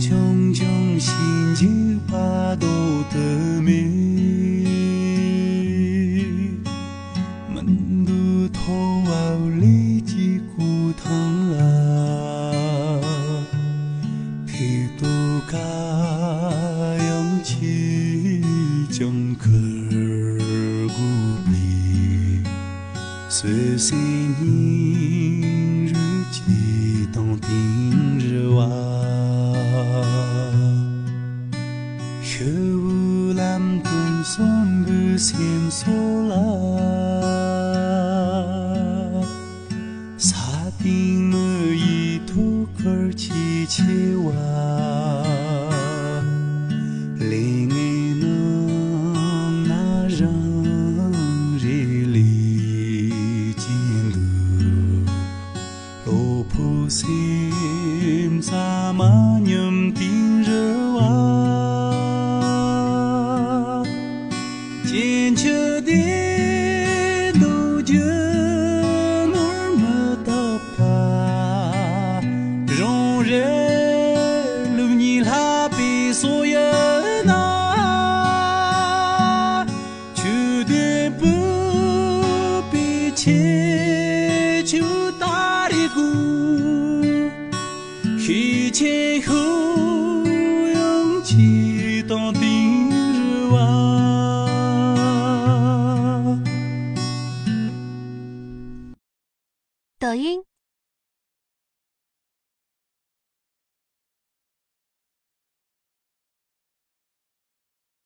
炯炯心就把都得美，门都头ao里几古藤啊，提都嘎扬起将克古比，随心迎日记当定日哇。Hữu làm tuần son bư xiêm số la sa tình mơ y thu cờ chi chế wa lê nghe nông na răng rê lì chín lù lô phù xiêm sa ma nhầm tình rơ wa chờ đến đâu chưa nỗi mơ tập cả rong rê lưu nhìn ha bị số yên na chưa đến bờ bị che chưa ta đi gu khi che hữu yang chỉ tao tin rồi抖音。